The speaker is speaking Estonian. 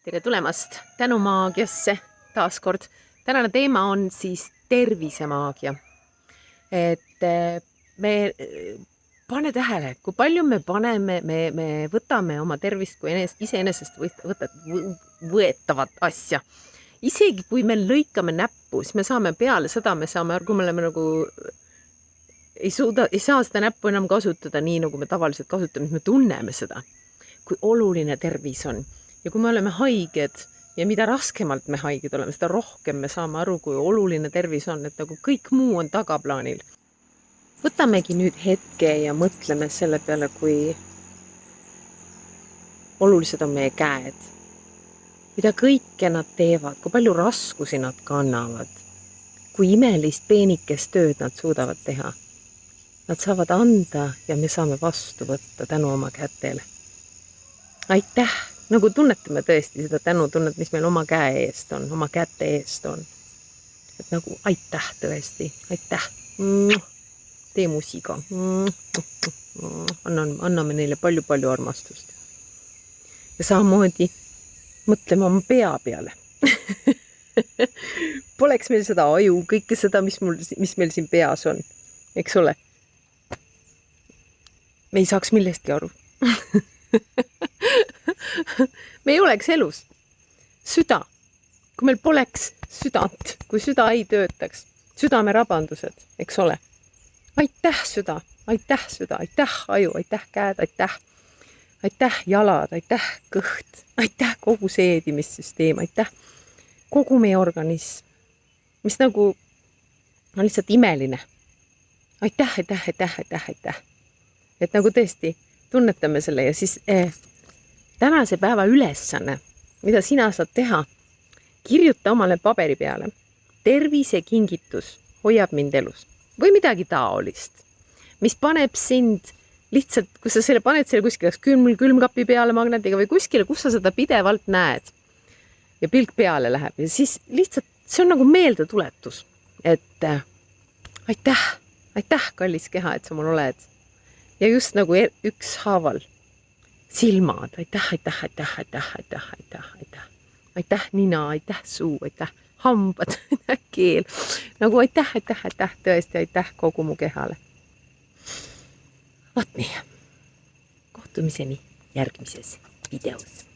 Tere tulemast tänumaagiasse taas kord. Tänane teema on siis tervisemaagia. Me pane tähele, kui palju me paneme, me võtame oma tervist kui iseenesest võetavat asja. Isegi kui me lõikame näppu, siis me saame peale seda, kui me oleme nagu ei saa seda näppu enam kasutada nii, nagu me tavaliselt kasutame, siis me tunneme seda, kui oluline tervis on. Ja kui me oleme haiged ja mida raskemalt me haiged oleme, seda rohkem me saame aru, kui oluline tervis on, et nagu kõik muu on tagaplaanil. Võtamegi nüüd hetke ja mõtleme selle peale, kui olulised on meie käed. Mida kõike nad teevad, kui palju raskusi nad kannavad, kui imelist peenikest tööd nad suudavad teha. Nad saavad anda ja me saame vastu võtta tänu oma kätele. Aitäh! Nagu tunnetame tõesti seda tänutunnet, mis meil oma käe eest on, oma käte eest on. Et nagu aitäh tõesti, aitäh. Tee musiga. Anname neile palju armastust. Ja samamoodi mõtleme oma pea peale. Poleks meil seda aju, kõike seda, mis meil siin peas on. Eks ole? Me ei saaks millestki aru. Me ei oleks elus. Süda. Kui meil poleks südant, kui süda ei töötaks, südamerabandused, eks ole. Aitäh süda, aitäh aju, aitäh käed, aitäh jalad, aitäh kõht, aitäh kogu seedimissüsteem, aitäh kogu meie organism, mis nagu on lihtsalt imeline. Aitäh. Et nagu tõesti tunnetame selle ja siis tänase päeva ülesanne, mida sina saad teha, kirjuta omale paberi peale. Tervisekingitus hoiab mind elus. Või midagi taolist, mis paneb sind lihtsalt, kui sa paned selle kuskile külmkapi peale magnetiga või kuskile, kus sa seda pidevalt näed ja pilk peale läheb. Ja siis lihtsalt, see on nagu meeldetuletus, et aitäh, kallis keha, et sa mul oled. Ja just nagu ükshaaval silmad, aitäh. Aitäh nina, aitäh suu, aitäh hambad, aitäh keel. Nagu aitäh, tõesti aitäh kogu mu kehale. Vaat nii. Kohtumiseni järgmises videos.